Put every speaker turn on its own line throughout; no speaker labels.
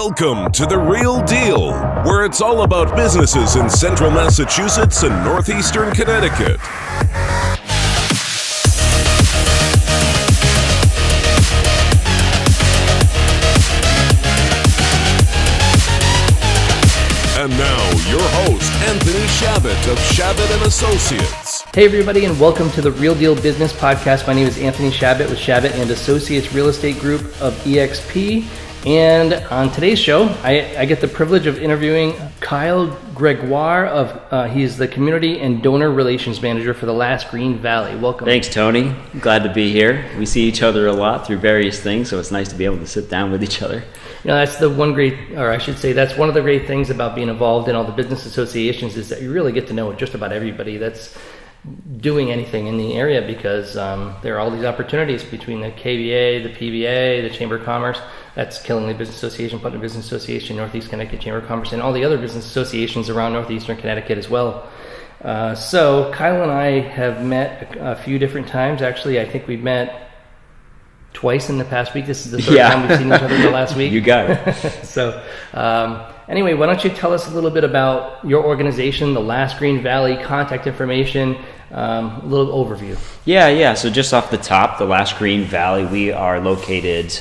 Welcome to The Real Deal, where it's all about businesses in central Massachusetts and northeastern Connecticut. And now, your host, Anthony Chabot of Chabot and Associates.
Hey everybody, and welcome to the Real Deal Business Podcast. My name is Anthony Chabot with Chabot and Associates Real Estate Group of EXP. And on today's show, I get the privilege of interviewing Kyle Gregoire. He's the Community and Donor Relations Manager for the Last Green Valley. Welcome.
Thanks, Tony. Glad to be here. We see each other a lot through various things, so it's nice to be able to sit down with each other.
You know, that's that's one of the great things about being involved in all the business associations is that you really get to know just about everybody that's doing anything in the area, because there are all these opportunities between the KBA, the PBA, the Chamber of Commerce, that's Killingly Business Association, Putnam Business Association, Northeast Connecticut Chamber of Commerce, and all the other business associations around northeastern Connecticut as well. So Kyle and I have met a few different times. Actually, I think we've met twice in the past week. This is the third time we've seen each other in the last week.
You got it.
So anyway, why don't you tell us a little bit about your organization, the Last Green Valley, contact information, a little overview.
Yeah. So just off the top, the Last Green Valley, we are located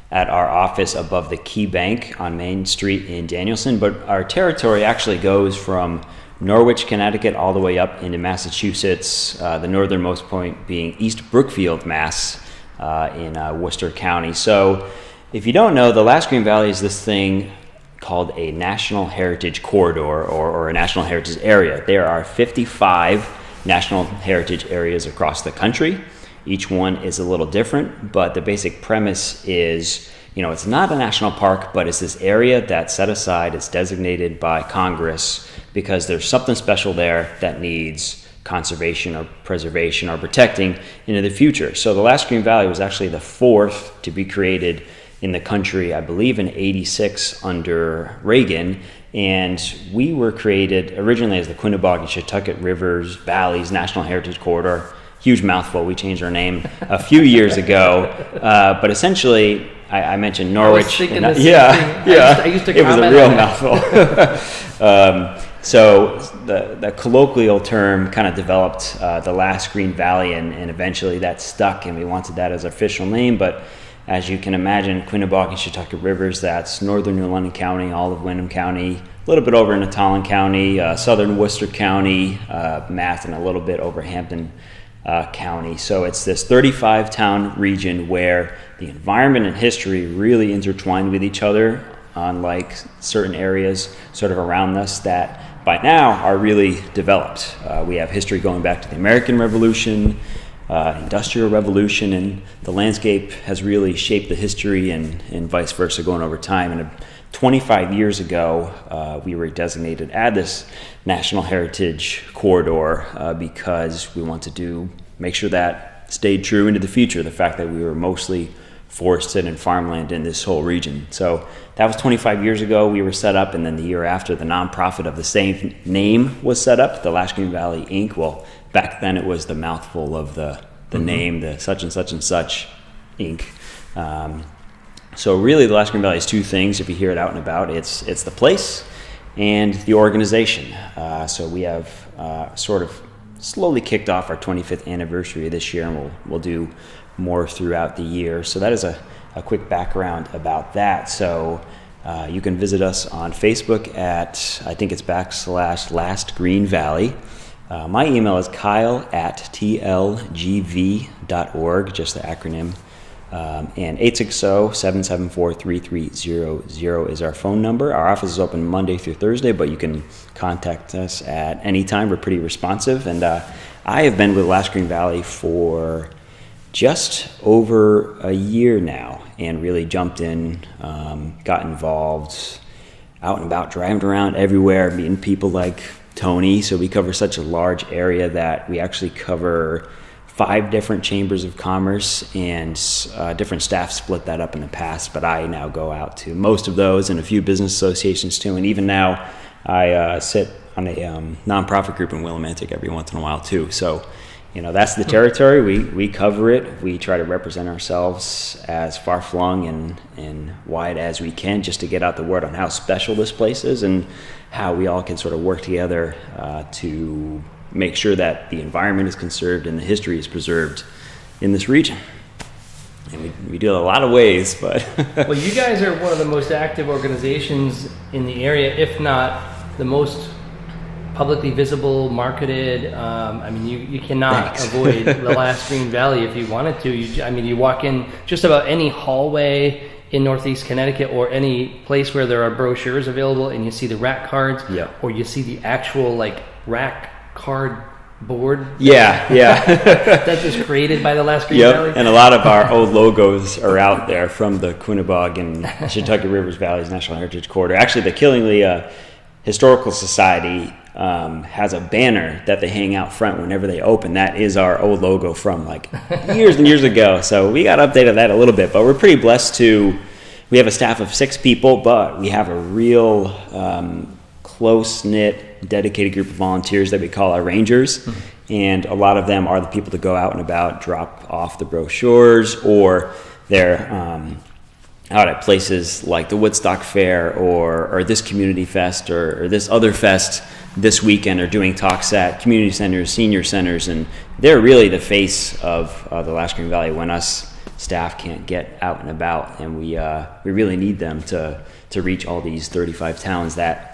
at our office above the Key Bank on Main Street in Danielson, but our territory actually goes from Norwich, Connecticut, all the way up into Massachusetts, the northernmost point being East Brookfield, Mass, in Worcester County. So if you don't know, the Last Green Valley is this thing called a National Heritage Corridor or a National Heritage Area. There are 55 National Heritage Areas across the country. Each one is a little different, but the basic premise is, it's not a national park, but it's this area that's set aside, it's designated by Congress because there's something special there that needs conservation or preservation or protecting into the future. So the Last Green Valley was actually the fourth to be created in the country, I believe in 86 under Reagan, and we were created originally as the Quinebaugee-Chatucket Rivers Valleys National Heritage Corridor. Huge mouthful. We changed our name a few years ago, but essentially, I mentioned Norwich.
I used to
it was a real mouthful. So the colloquial term kind of developed the Last Green Valley, and eventually that stuck, and we wanted that as our official name. But as you can imagine, Quinebaugee-Chatucket Rivers, that's northern New London County, all of Wyndham County, a little bit over into Tolland County, southern Worcester County, Mass, and a little bit over Hampton County. So it's this 35-town region where the environment and history really intertwined with each other, unlike certain areas sort of around us that by now are really developed. We have history going back to the American Revolution, Industrial Revolution, and the landscape has really shaped the history and vice versa going over time. And 25 years ago, we were designated as this National Heritage Corridor because we wanted to make sure that stayed true into the future, the fact that we were mostly forested and farmland in this whole region. So that was 25 years ago. We were set up, and then the year after, the nonprofit of the same name was set up, the Last Green Valley Inc. Well, back then it was the mouthful of the name, the such and such and such Inc. So really, the Last Green Valley is two things. If you hear it out and about, it's the place and the organization. So we have sort of slowly kicked off our 25th anniversary this year, and we'll do more throughout the year. So that is a quick background about that. So you can visit us on Facebook at, I think it's /Last Green Valley. My email is kyle@tlgv.org, just the acronym. And 860-774-3300 is our phone number. Our office is open Monday through Thursday, but you can contact us at any time. We're pretty responsive. And I have been with Last Green Valley for just over a year now, and really jumped in, got involved, out and about, driving around everywhere, meeting people like Tony. So we cover such a large area that we actually cover 5 different chambers of commerce, and different staff split that up in the past, but I now go out to most of those and a few business associations too. And even now I sit on a nonprofit group in Willimantic every once in a while too. So that's the territory. We cover it. We try to represent ourselves as far flung and wide as we can, just to get out the word on how special this place is and how we all can sort of work together to make sure that the environment is conserved and the history is preserved in this region. And we do it a lot of ways, but
well, you guys are one of the most active organizations in the area, if not the most publicly visible, marketed. I mean, you cannot avoid the last Green Valley if you wanted to. You walk in just about any hallway in Northeast Connecticut or any place where there are brochures available, and you see the rack cards, or you see the actual rack card board. That was created by the last Green Valley.
And a lot of our old logos are out there from the Quinnebog and Chautauqua Rivers Valley's National Heritage Corridor. Actually, the Killingly Historical Society has a banner that they hang out front whenever they open. That is our old logo from years and years ago. So we got updated that a little bit, but we're pretty blessed we have a staff of 6 people, but we have a real close-knit, dedicated group of volunteers that we call our rangers. Mm-hmm. And a lot of them are the people that go out and about, drop off the brochures, or they're out at places like the Woodstock Fair or this community fest or this other fest this weekend, are doing talks at community centers, senior centers, and they're really the face of the last Green Valley when us staff can't get out and about, and we really need them to reach all these 35 towns that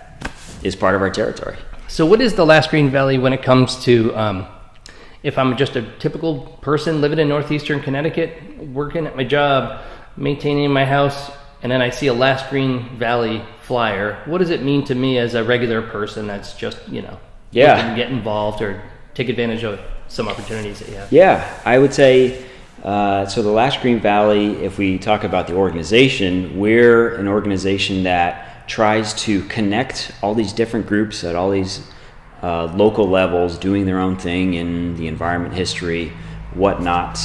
is part of our territory.
So what is the last Green Valley when it comes to, if I'm just a typical person living in northeastern Connecticut, working at my job, maintaining my house, and then I see a last Green Valley flyer, what does it mean to me as a regular person that's just, looking to get involved or take advantage of some opportunities that you have?
Yeah, I would say, so the last Green Valley, if we talk about the organization, we're an organization that tries to connect all these different groups at all these local levels doing their own thing in the environment, history, whatnot,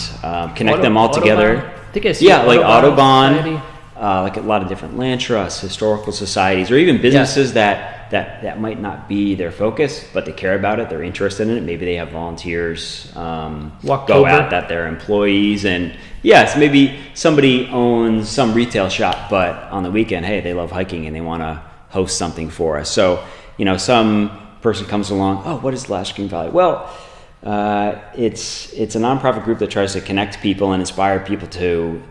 connect them all together.
I think I see
Audubon, like a lot of different land trusts, historical societies, or even businesses that might not be their focus, but they care about it, they're interested in it. Maybe they have volunteers go out that they're employees, and yes, maybe somebody owns some retail shop, but on the weekend, hey, they love hiking and they want to host something for us. So, some person comes along, oh, what is Last Green Valley? Well, it's a nonprofit group that tries to connect people and inspire people to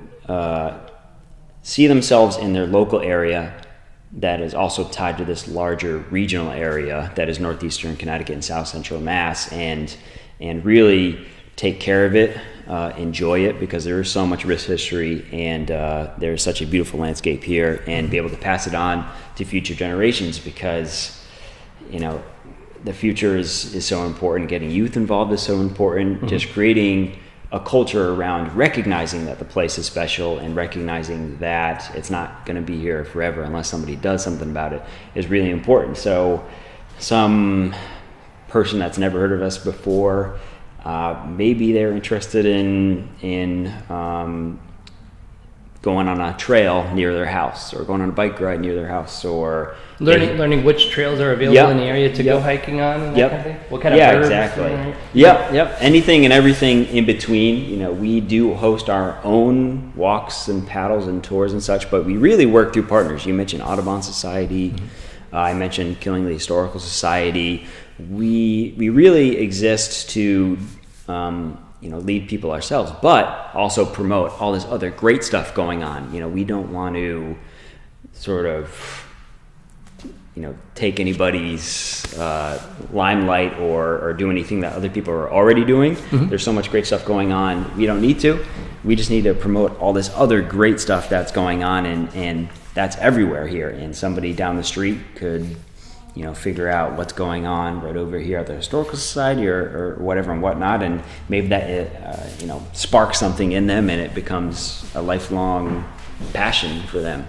see themselves in their local area that is also tied to this larger regional area that is northeastern Connecticut and south central Mass, and really take care of it, enjoy it, because there is so much rich history, and there's such a beautiful landscape here, and be able to pass it on to future generations, because the future is so important. Getting youth involved is so important. Mm-hmm. Just creating a culture around recognizing that the place is special and recognizing that it's not going to be here forever unless somebody does something about it is really important. So some person that's never heard of us before, maybe they're interested in going on a trail near their house, or going on a bike ride near their house, or
learning which trails are available in the area to go hiking on, and that kind of thing? What kind of birds?
Exactly. Yep. Anything and everything in between. We do host our own walks and paddles and tours and such, but we really work through partners. You mentioned Audubon Society. Mm-hmm. I mentioned Killingly Historical Society. We really exist to lead people ourselves, but also promote all this other great stuff going on. We don't want to sort of take anybody's limelight or do anything that other people are already doing. Mm-hmm. There's so much great stuff going on. We don't need to. We just need to promote all this other great stuff that's going on, and that's everywhere here. And somebody down the street could figure out what's going on right over here at the Historical Society or whatever and whatnot, and maybe that sparks something in them, and it becomes a lifelong passion for them.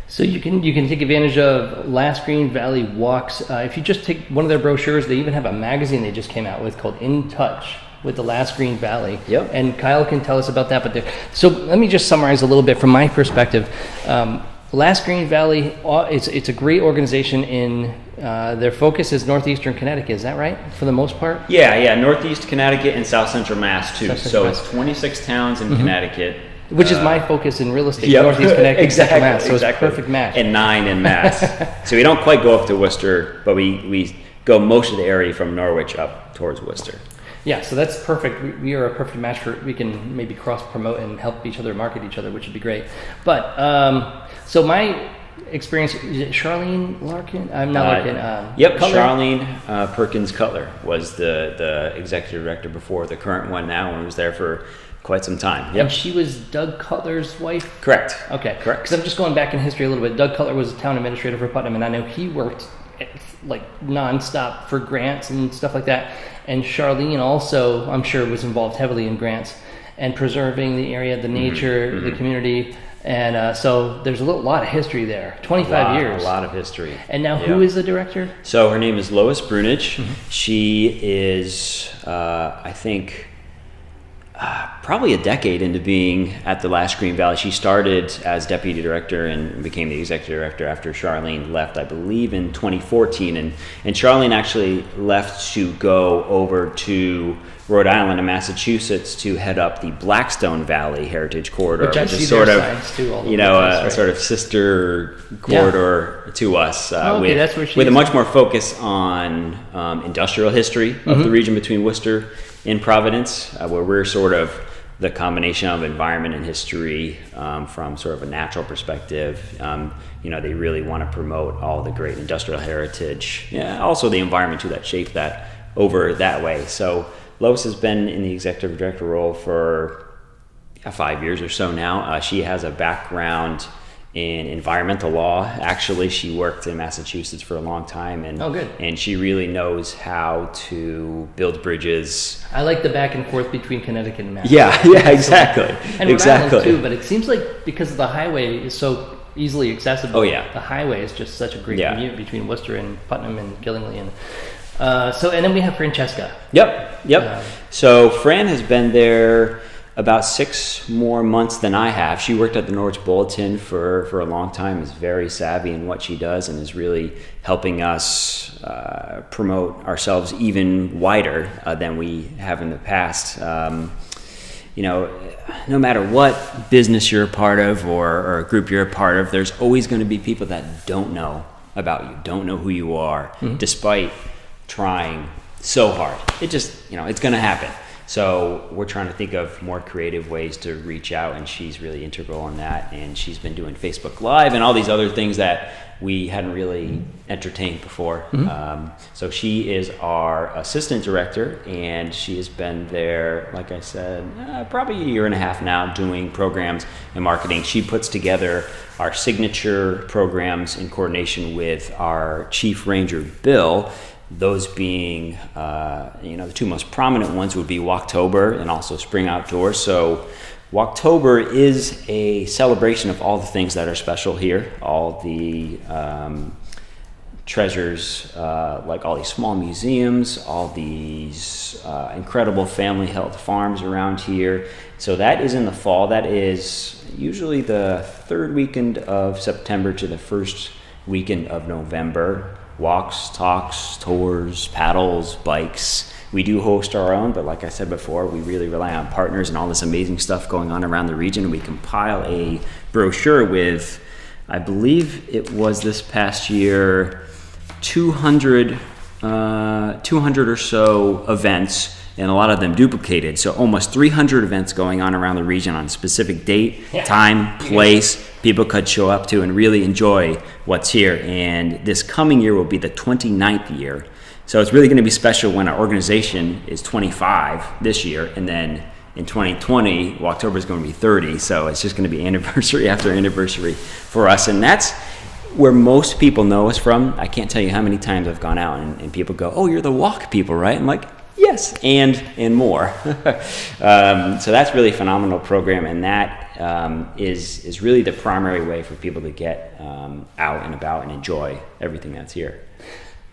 So you can take advantage of Last Green Valley walks. If you just take one of their brochures, they even have a magazine they just came out with called InTouch with the Last Green Valley. Yep. And Kyle can tell us about that. So let me just summarize a little bit from my perspective. Last Green Valley, it's a great organization in, their focus is northeastern Connecticut, is that right, for the most part?
Yeah, Northeast Connecticut and South Central Mass too.
South Central
So
Mass.
it's 26 towns in Connecticut.
Which is my focus in real estate,
Yep.
northeast Connecticut,
Exactly,
Central Mass, so
exactly.
it's a perfect match.
And 9 in Mass. So we don't quite go up to Worcester, but we go most of the area from Norwich up towards Worcester.
Yeah, so that's perfect. We are a perfect match for, we can maybe cross promote and help each other market each other, which would be great. But, so my experience, is it Charlene Larkin? I'm not Larkin.
Yep,
Cutler?
Charlene Perkins Cutler was the executive director before, the current one now, and was there for quite some time. Yep.
And she was Doug Cutler's wife?
Correct.
Okay.
Correct.
Because I'm just going back in history a little bit. Doug Cutler was a town administrator for Putnam, and I know he worked like nonstop for grants and stuff like that. And Charlene also, I'm sure, was involved heavily in grants and preserving the area, the nature, the community. And so there's a lot of history there. 25 years.
A lot of history.
And now who is the director?
So her name is Lois Brunage. She is, I think, probably a decade into being at the Last Green Valley. She started as deputy director and became the executive director after Charlene left, I believe, in 2014. And Charlene actually left to go over to Rhode Island and Massachusetts to head up the Blackstone Valley Heritage Corridor,
Which
is sort of,
right.
sort of sister corridor to us,
that's where she
with a
is.
much more focus on industrial history of the region between Worcester and Providence, where we're sort of the combination of environment and history from sort of a natural perspective. They really want to promote all the great industrial heritage, also the environment too that shaped that over that way. So Lois has been in the executive director role for 5 years or so now. She has a background in environmental law. Actually, she worked in Massachusetts for a long time, and she really knows how to build bridges.
I like the back and forth between Connecticut and Mass.
Yeah, exactly.
And Rhode Island too, but it seems like because the highway is so easily accessible, the highway is just such a great commute between Worcester and Putnam and Gillingly. And then we have Francesca.
Yep. So Fran has been there about 6 more months than I have. She worked at the Norwich Bulletin for a long time, is very savvy in what she does, and is really helping us promote ourselves even wider than we have in the past. No matter what business you're a part of or a group you're a part of, there's always going to be people that don't know about you, don't know who you are, despite trying so hard. It just, it's going to happen. So we're trying to think of more creative ways to reach out, and she's really integral in that. And she's been doing Facebook Live and all these other things that we hadn't really entertained before. So she is our assistant director, and she has been there, like I said, probably a year and a half now, doing programs and marketing. She puts together our signature programs in coordination with our chief ranger, Bill. Those being, the 2 most prominent ones would be Walktober and also Spring Outdoors. So Walktober is a celebration of all the things that are special here, all the treasures, like all these small museums, all these incredible family-held farms around here. So that is in the fall. That is usually the 3rd weekend of September to the 1st weekend of November. Walks, talks, tours, paddles, bikes. We do host our own, but like I said before, we really rely on partners and all this amazing stuff going on around the region. And we compile a brochure with, I believe it was this past year, 200 or so events, and a lot of them duplicated. So almost 300 events going on around the region on a specific date, time, place, people could show up to and really enjoy what's here. And this coming year will be the 29th year. So it's really going to be special when our organization is 25 this year, and then in 2020, October is going to be 30. So it's just going to be anniversary after anniversary for us. And that's where most people know us from. I can't tell you how many times I've gone out and people go, "Oh, you're the walk people, right?" I'm like, yes, and more. So that's really a phenomenal program, and that is really the primary way for people to get out and about and enjoy everything that's here.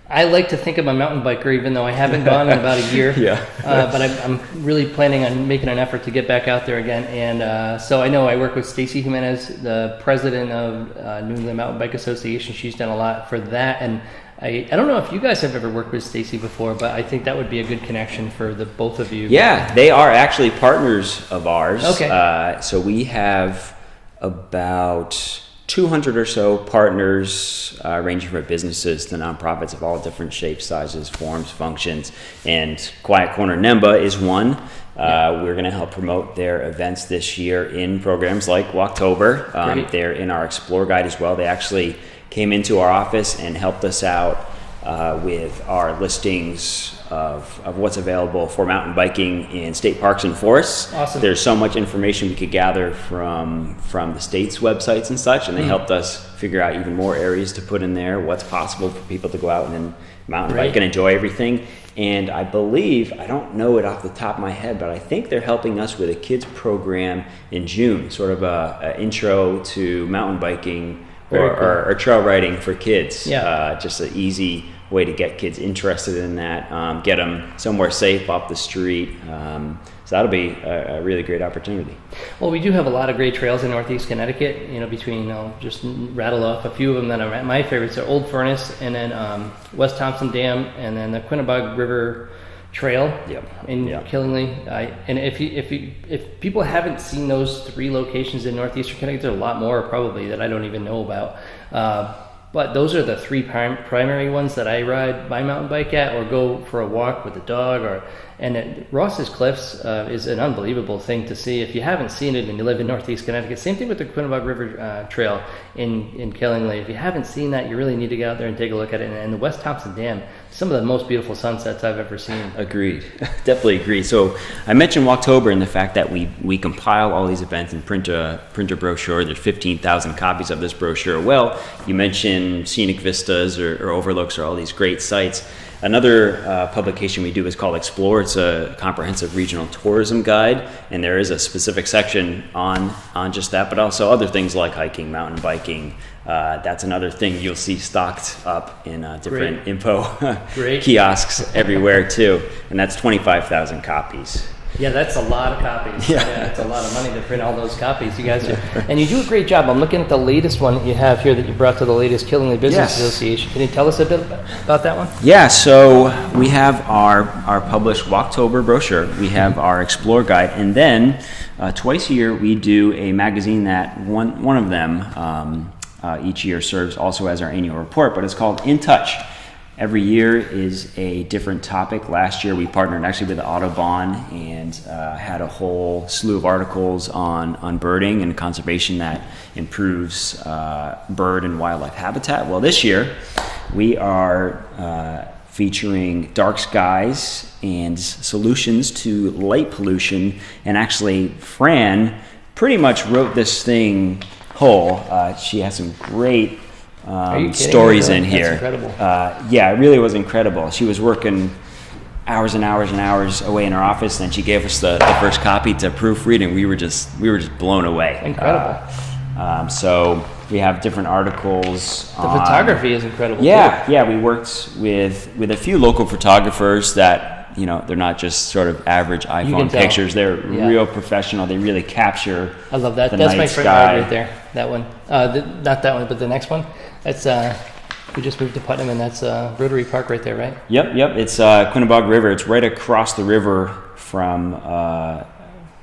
I like to think I'm a mountain biker, even though I haven't gone in about a year.
Yeah.
But I'm really planning on making an effort to get back out there again. And so I know I work with Stacy Jimenez, the president of New England Mountain Bike Association. She's done a lot for that. And I don't know if you guys have ever worked with Stacy before, but I think that would be a good connection for the both of you.
Yeah, they are actually partners of ours.
Okay.
So we have about 200 or so partners, ranging from businesses to nonprofits of all different shapes, sizes, forms, functions, and Quiet Corner NEMBA is one. We're going to help promote their events this year in programs like Walktober. They're in our Explore Guide as well. They actually came into our office and helped us out with our listings of what's available for mountain biking in state parks and forests.
Awesome.
There's so much information we could gather from the state's websites and such, and they helped us figure out even more areas to put in there, what's possible for people to go out and mountain bike and enjoy everything. And I believe, I don't know it off the top of my head, but I think they're helping us with a kids program in June, sort of a intro to mountain biking or trail riding for kids. Just an easy way to get kids interested in that, get them somewhere safe off the street. So that'll be a really great opportunity.
Well, we do have a lot of great trails in Northeast Connecticut, between, I'll just rattle off a few of them that are my favorites are Old Furnace, and then West Thompson Dam, and then the Quinnebog River Trail in Killingly. And if people haven't seen those three locations in Northeastern Connecticut, there's a lot more probably that I don't even know about. But those are the three primary ones that I ride my mountain bike at, or go for a walk with the dog. Ross's Cliffs is an unbelievable thing to see. If you haven't seen it and you live in Northeast Connecticut, same thing with the Quinnebog River Trail in Killingly. If you haven't seen that, you really need to get out there and take a look at it. And the West Thompson Dam, some of the most beautiful sunsets I've ever seen. Agreed.
Definitely agree. So I mentioned Walktober and the fact that we compile all these events and print a brochure. There's 15,000 copies of this brochure. Well, you mentioned Scenic Vistas or Overlooks or all these great sites. Another publication we do is called Explore. It's a comprehensive regional tourism guide, and there is a specific section on just that, but also other things like hiking, mountain biking. That's another thing you'll see stocked up in different info kiosks everywhere too, and that's 25,000 copies.
Yeah, that's a lot of copies. Yeah, it's a lot of money to print all those copies. You guys and you do a great job. I'm looking at the latest one that you have here that you brought to the latest Killingly Business Association. Can you tell us a bit about that one? Yeah, so we have our published Walktober brochure. We have our Explore Guide, and then twice a year we do a magazine that one of them each year serves also as our annual report, but it's called InTouch. Every year is a different topic. Last year we partnered actually with Audubon and had a whole slew of articles on birding and conservation that improves bird and wildlife habitat. Well, this year we are featuring dark skies and solutions to light pollution. And actually Fran pretty much wrote this thing whole. She has some great stories in here. That's incredible. Yeah, it really was incredible. She was working hours and hours and hours away in her office, and she gave us the first copy to proofread, and we were just blown away. Incredible. So we have different articles. The photography is incredible. Yeah, we worked with a few local photographers that, they're not just sort of average iPhone pictures. They're real professional. They really capture. I love that. That's my friend right there. That one. Not that one, but the next one. That's we just moved to Putnam, and that's Rotary Park right there, right? Yep. It's Quinnebog River. It's right across the river from.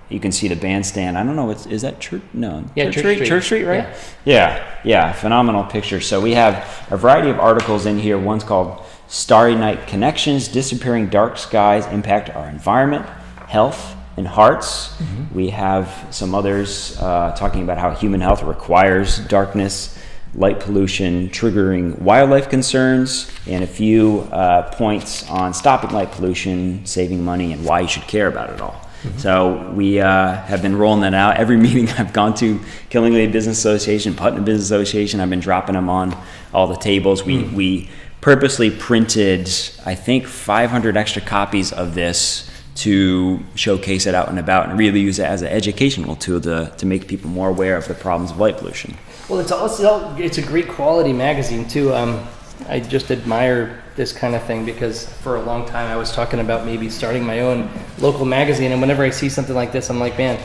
You can see the bandstand. I don't know. Is that Church? No. Yeah, Church Street, right? Yeah. Phenomenal picture. So we have a variety of articles in here. One's called Starry Night Connections: Disappearing Dark Skies Impact Our Environment, Health, and Hearts. Mm-hmm. We have some others talking about how human health requires darkness, light pollution triggering wildlife concerns, and a few points on stopping light pollution, saving money, and why you should care about it all. Mm-hmm. So we have been rolling that out. Every meeting I've gone to, Killingly Business Association, Putnam Business Association, I've been dropping them on all the tables. We purposely printed, I think, 500 extra copies of this to showcase it out and about and really use it as an educational tool to make people more aware of the problems of light pollution. Well, it's a great quality magazine too. I just admire this kind of thing, because for a long time I was talking about maybe starting my own local magazine, and whenever I see something like this, I'm like, man,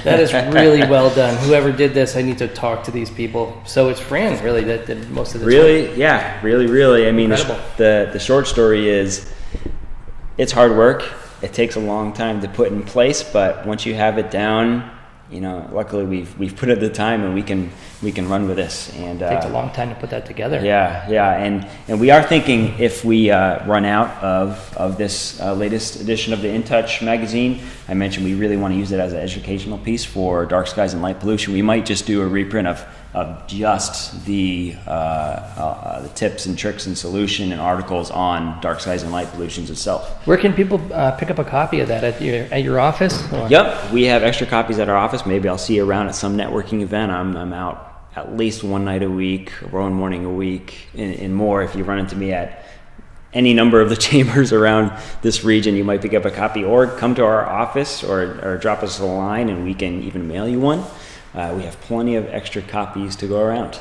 that is really well done. Whoever did this, I need to talk to these people. So it's Fran, really, that did most of the
Really? Yeah, really. I mean, the short story is, it's hard work. It takes a long time to put in place, but once you have it down, you know, luckily we've put in the time, and we can run with this. And
it takes a long time to put that together.
Yeah, and we are thinking, if we run out of this latest edition of the InTouch magazine, I mentioned we really want to use it as an educational piece for dark skies and light pollution. We might just do a reprint of just the tips and tricks and solution and articles on dark skies and light pollutions itself.
Where can people pick up a copy of that, at your office? Or?
Yep, we have extra copies at our office. Maybe I'll see you around at some networking event. I'm out at least one night a week, or one morning a week, and more. If you run into me at any number of the chambers around this region, you might pick up a copy, or come to our office, or drop us a line, and we can even mail you one. We have plenty of extra copies to go around.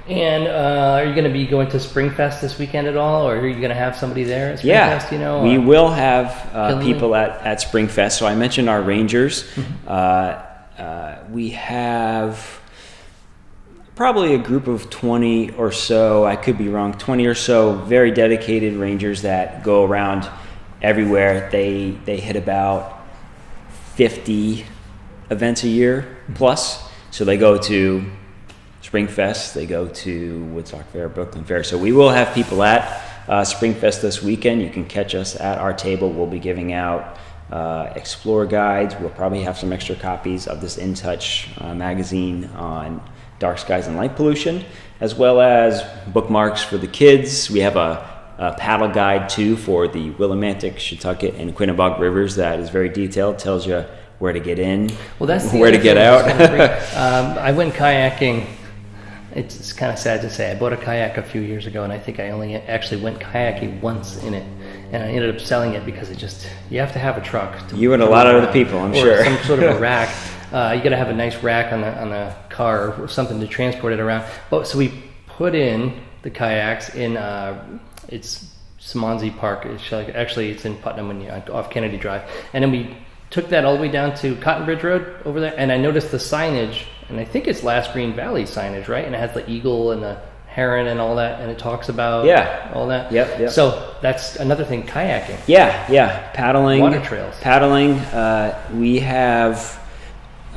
And are you going to be going to Springfest this weekend at all, or are you going to have somebody there at Springfest?
Yeah, we will have people at Springfest. So I mentioned our rangers. We have probably a group of 20 or so, I could be wrong, 20 or so very dedicated rangers that go around everywhere. They hit about 50 events a year plus. So they go to Springfest, they go to Woodstock Fair, Brooklyn Fair. So we will have people at Springfest this weekend. You can catch us at our table. We'll be giving out Explore guides. We'll probably have some extra copies of this InTouch magazine on dark skies and light pollution, as well as bookmarks for the kids. We have a paddle guide too for the Willimantic, Shetucket, and Quinnebog rivers that is very detailed. Tells you where to get in, where to get out.
I went kayaking. It's kind of sad to say. I bought a kayak a few years ago, and I think I only actually went kayaking once in it, and I ended up selling it because you have to have a truck.
You and a lot of other people, I'm sure.
Some sort of a rack. You got to have a nice rack on the car or something to transport it around. But so we put in the kayaks in it's Swansea Park. Actually, it's in Putnam off Kennedy Drive, and then we took that all the way down to Cotton Bridge Road over there, and I noticed the signage, and I think it's Last Green Valley signage, right? And it has the eagle and the heron and all that, and it talks about all that.
Yep.
So that's another thing, kayaking.
Yeah. Paddling.
Water trails.
Paddling. We have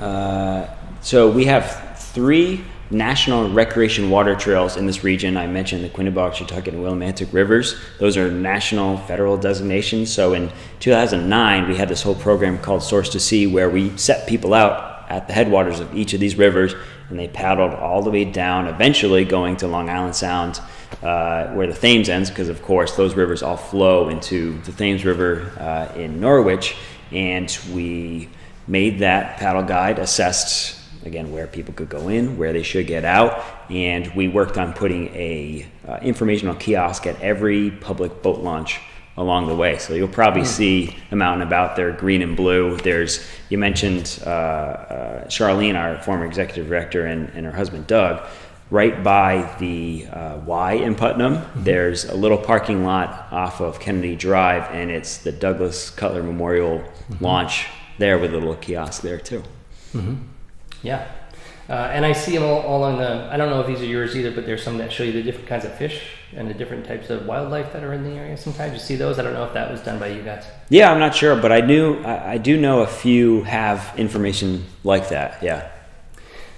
we have 3 national recreation water trails in this region. I mentioned the Quinnebog, Shetucket, and Willimantic rivers. Those are national federal designations. So in 2009, we had this whole program called Source to Sea, where we set people out at the headwaters of each of these rivers, and they paddled all the way down, eventually going to Long Island Sound, where the Thames ends, because of course those rivers all flow into the Thames River in Norwich. And we made that paddle guide, assessed again where people could go in, where they should get out, and we worked on putting a informational kiosk at every public boat launch along the way. So you'll probably see them out and about. They're green and blue. You mentioned Charlene, our former executive director, and her husband Doug. Right by the Y in Putnam, there's a little parking lot off of Kennedy Drive, and it's the Douglas Cutler Memorial launch there, with a little kiosk there too.
Yeah. And I see them all along I don't know if these are yours either, but there's some that show you the different kinds of fish and the different types of wildlife that are in the area. Sometimes you see those. I don't know if that was done by you guys.
Yeah, I'm not sure, but I do know a few have information like that. Yeah.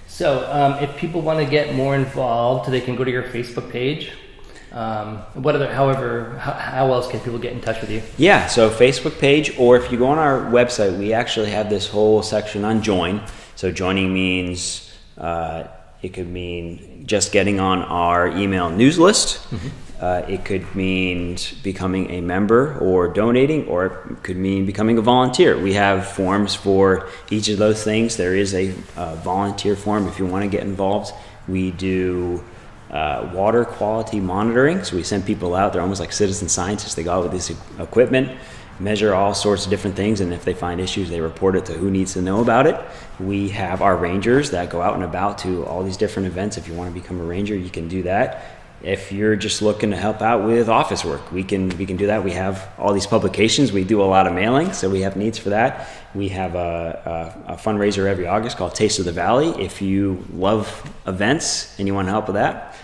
So if people want to get more involved, they can go to your Facebook page. How else can people get in touch with you?
Yeah, so Facebook page, or if you go on our website, we actually have this whole section on join. So joining means it could mean just getting on our email news list. It could mean becoming a member or donating, or it could mean becoming a volunteer. We have forms for each of those things. There is a volunteer form if you want to get involved. We do water quality monitoring. So we send people out. They're almost like citizen scientists. They go out with this equipment, measure all sorts of different things, and if they find issues, they report it to who needs to know about it. We have our rangers that go out and about to all these different events. If you want to become a ranger, you can do that. if you're just looking to help out with office work, we can do that. We have all these publications. We do a lot of mailing, so we have needs for that. We have a fundraiser every August called Taste of the Valley. If you love events and you want to help with that,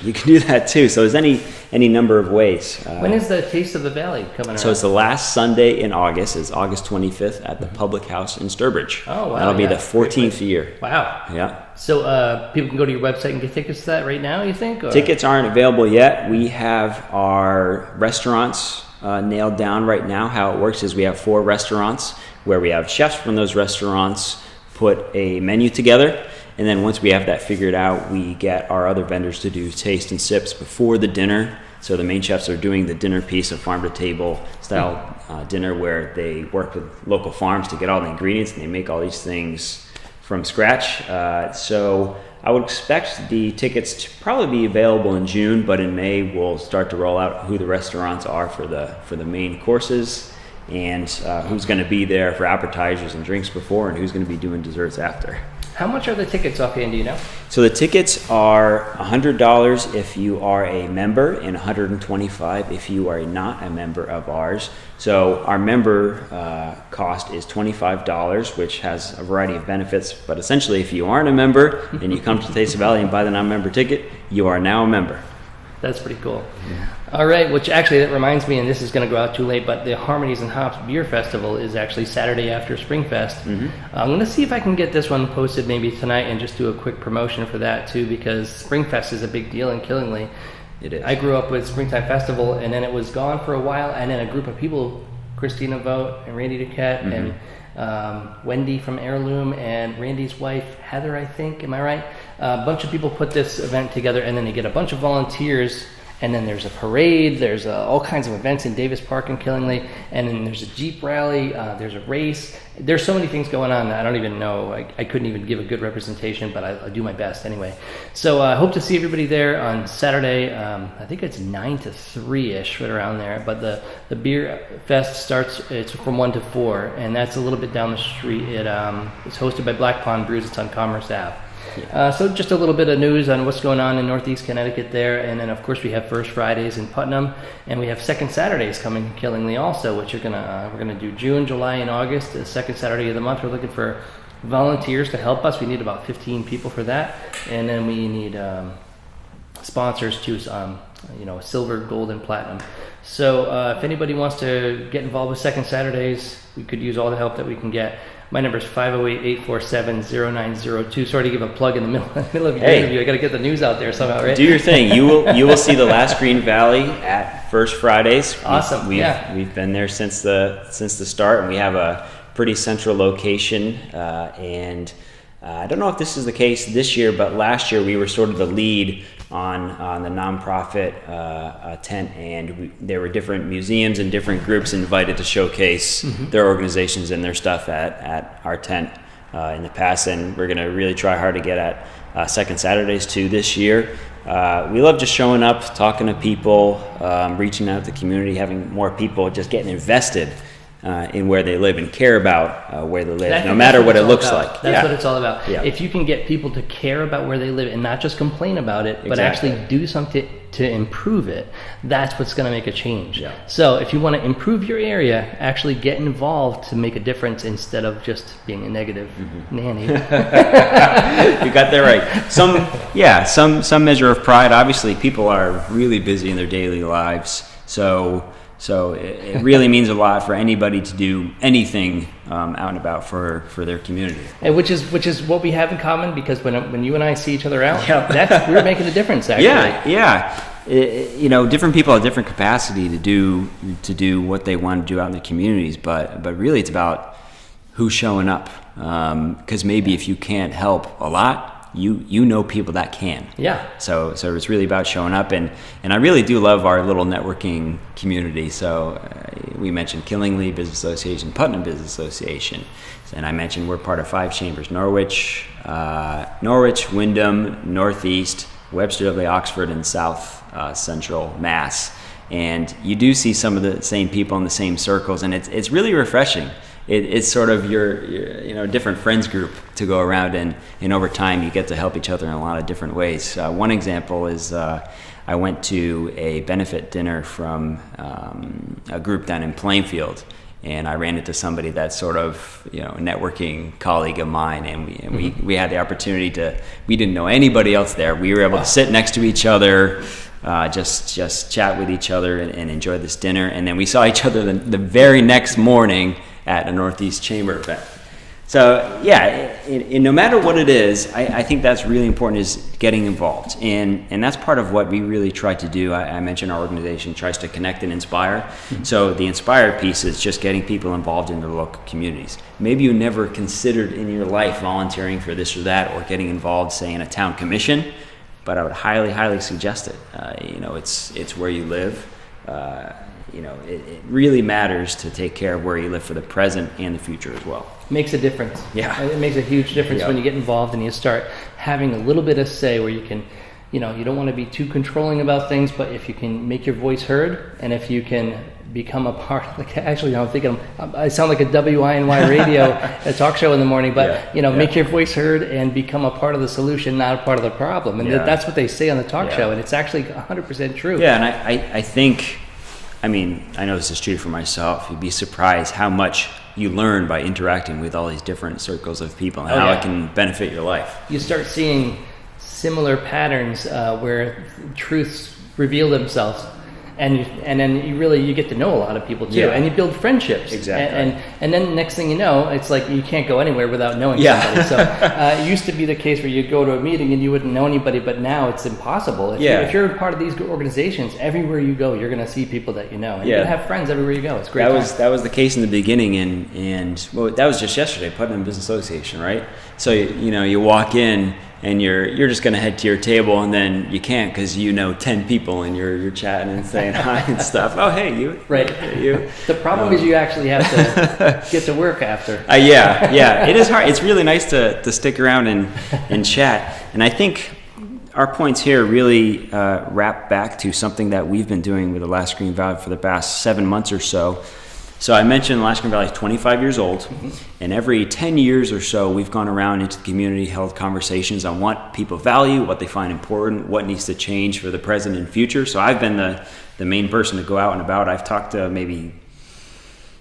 you can do that too. So there's any number of ways.
When is the Taste of the Valley coming around?
So it's the last Sunday in August. It's August 25th at the Public House in Sturbridge.
Oh, wow.
That'll be the 14th year.
Wow.
Yeah.
So people can go to your website and get tickets to that right now, you think? Or?
Tickets aren't available yet. We have our restaurants nailed down right now. How it works is we have 4 restaurants where we have chefs from those restaurants put a menu together. And then once we have that figured out, we get our other vendors to do taste and sips before the dinner. So the main chefs are doing the dinner piece of farm-to-table style dinner where they work with local farms to get all the ingredients and they make all these things from scratch. So I would expect the tickets to probably be available in June, but in May we'll start to roll out who the restaurants are for the main courses and who's going to be there for appetizers and drinks before and who's going to be doing desserts after.
How much are the tickets offhand, do you know?
So the tickets are $100 if you are a member and $125 if you are not a member of ours. So our member cost is $25, which has a variety of benefits. But essentially, if you aren't a member and you come to Taste of Valley and buy the non-member ticket, you are now a member.
That's pretty cool. Yeah. All right, which actually that reminds me, and this is going to go out too late, but the Harmonies and Hops Beer Festival is actually Saturday after Springfest. Mm-hmm. I'm going to see if I can get this one posted maybe tonight and just do a quick promotion for that too, because Springfest is a big deal in Killingly.
It is.
I grew up with Springtime Festival, and then it was gone for a while, and then a group of people, Christina Vogt and Randy Duquette
mm-hmm.
and Wendy from Heirloom and Randy's wife, Heather, I think, am I right? A bunch of people put this event together, and then they get a bunch of volunteers, and then there's a parade, there's all kinds of events in Davis Park and Killingly, and then there's a Jeep rally, there's a race. There's so many things going on that I don't even know. I couldn't even give a good representation, but I'll do my best anyway. So I hope to see everybody there on Saturday. I think it's 9 to 3-ish, right around there. But the beer fest starts, it's from 1 to 4, and that's a little bit down the street. It's hosted by Black Pond Brews. It's on Commerce Ave. Yeah. So just a little bit of news on what's going on in Northeast Connecticut there, and then of course we have First Fridays in Putnam, and we have Second Saturdays coming to Killingly also, which we're gonna do June, July, and August. The second Saturday of the month. We're looking for volunteers to help us. We need about 15 people for that, and then we need sponsors too. Silver, gold, and platinum. So if anybody wants to get involved with Second Saturdays, we could use all the help that we can get. My number is 508-847-0902. Sorry to give a plug in the middle of your interview. I got to get the news out there somehow, right?
Do your thing. You will see the last Green Valley at First Fridays.
Awesome.
We've been there since the start, and we have a pretty central location. And I don't know if this is the case this year, but last year we were sort of the lead on the nonprofit tent, and there were different museums and different groups invited to showcase mm-hmm. their organizations and their stuff at our tent in the past, and we're going to really try hard to get at Second Saturdays too this year. We love just showing up, talking to people, reaching out to the community, having more people just getting invested in where they live and care about where they live, no matter what it looks like.
That's what it's all about.
Yeah.
If you can get people to care about where they live and not just complain about it, but actually do something to improve it, that's what's going to make a change.
Yeah.
So if you want to improve your area, actually get involved to make a difference instead of just being a negative mm-hmm. nanny.
You got that right. Some measure of pride. Obviously, people are really busy in their daily lives, so it really means a lot for anybody to do anything out and about for their community. And
which is what we have in common, because when you and I see each other out, we're making a difference actually.
Yeah. Different people have different capacity to do what they want to do out in the communities, but really it's about who's showing up. Because maybe if you can't help a lot, you know people that can. Yeah. So it's really about showing up, and I really do love our little networking community. So we mentioned Killingly Business Association, Putnam Business Association, and I mentioned we're part of 5 chambers: Norwich, Wyndham, Northeast, Webster, Dudley, Oxford, and South Central Mass. And you do see some of the same people in the same circles, and it's really refreshing. It's sort of your different friends group to go around, and over time you get to help each other in a lot of different ways. One example is I went to a benefit dinner from a group down in Plainfield, and I ran into somebody that's sort of, a networking colleague of mine, and we had the opportunity we didn't know anybody else there. We were able to sit next to each other, just chat with each other and enjoy this dinner. And then we saw each other the very next morning at a Northeast Chamber event. So yeah, no matter what it is, I think that's really important, is getting involved. And that's part of what we really try to do. I mentioned our organization tries to connect and inspire. Mm-hmm. So the inspire piece is just getting people involved in their local communities. Maybe you never considered in your life volunteering for this or that, or getting involved, say, in a town commission, but I would highly, highly suggest it. It's where you live. It really matters to take care of where you live for the present and the future as well.
Makes a difference.
Yeah.
It makes a huge difference when you get involved and you start having a little bit of say, where you can, you don't want to be too controlling about things, but if you can make your voice heard, and if you can become a part, actually I'm thinking I sound like a WINY radio a talk show in the morning, but make your voice heard and become a part of the solution, not a part of the problem. And that's what they say on the talk show, and it's actually 100% true.
Yeah, and I think, I know this is true for myself. You'd be surprised how much you learn by interacting with all these different circles of people, and how it can benefit your life.
You start seeing similar patterns where truths reveal themselves, and then you get to know a lot of people too, and you build friendships.
Exactly.
And then next thing you know, it's like you can't go anywhere without knowing somebody. So it used to be the case where you'd go to a meeting and you wouldn't know anybody, but now it's impossible. If you're a part of these organizations, everywhere you go, you're going to see people that you know, and you can have friends everywhere you go. It's great.
That was the case in the beginning, and that was just yesterday, Putnam Business Association, right? So you walk in, and you're just going to head to your table, and then you can't, because 10 people, and you're chatting and saying hi and stuff. Oh, hey, you.
Right.
Hey, you.
The problem is you actually have to get to work after.
Yeah. It is hard. It's really nice to stick around and chat. And I think our points here really wrap back to something that we've been doing with the Last Green Valley for the past 7 months or so. So I mentioned Last Green Valley is 25 years old, and every 10 years or so, we've gone around into the community, held conversations on what people value, what they find important, what needs to change for the present and future. So I've been the main person to go out and about. I've talked to maybe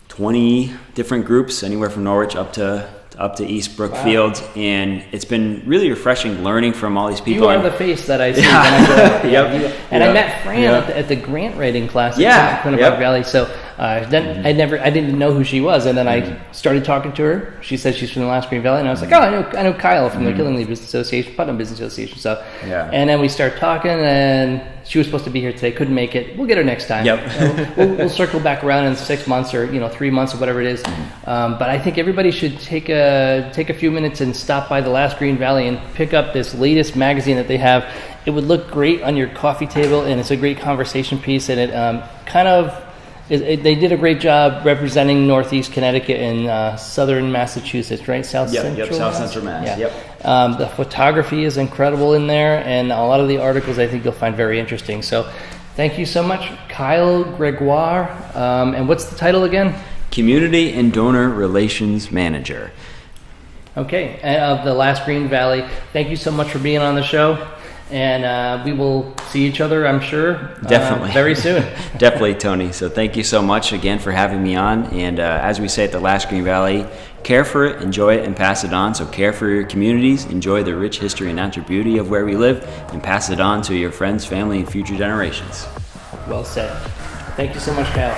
20 different groups, anywhere from Norwich up to East Brookfield, and it's been really refreshing learning from all these people.
You are the face that I see when I go out. I met Fran at the grant writing class at Quinnipiac Valley. So I didn't know who she was, and then I started talking to her. She said she's from the Last Green Valley, and I was like, I know Kyle from the Killingley Business Association, Putnam Business Association. So and then we start talking, and she was supposed to be here today, couldn't make it. We'll get her next time. We'll circle back around in 6 months or 3 months or whatever it is. But I think everybody should take a few minutes and stop by the Last Green Valley and pick up this latest magazine that they have. It would look great on your coffee table, and it's a great conversation piece, and it they did a great job representing Northeast Connecticut and southern Massachusetts, right? South
Central Mass.
Yeah. The photography is incredible in there, and a lot of the articles I think you'll find very interesting. So thank you so much, Kyle Gregoire. And what's the title again?
Community and Donor Relations Manager.
Okay, of the Last Green Valley. Thank you so much for being on the show. And we will see each other, I'm sure,
definitely
very soon.
Definitely, Tony. So thank you so much again for having me on. And as we say at the Last Green Valley, care for it, enjoy it, and pass it on. So care for your communities, enjoy the rich history and natural beauty of where we live, and pass it on to your friends, family, and future generations.
Well said. Thank you so much, Kyle.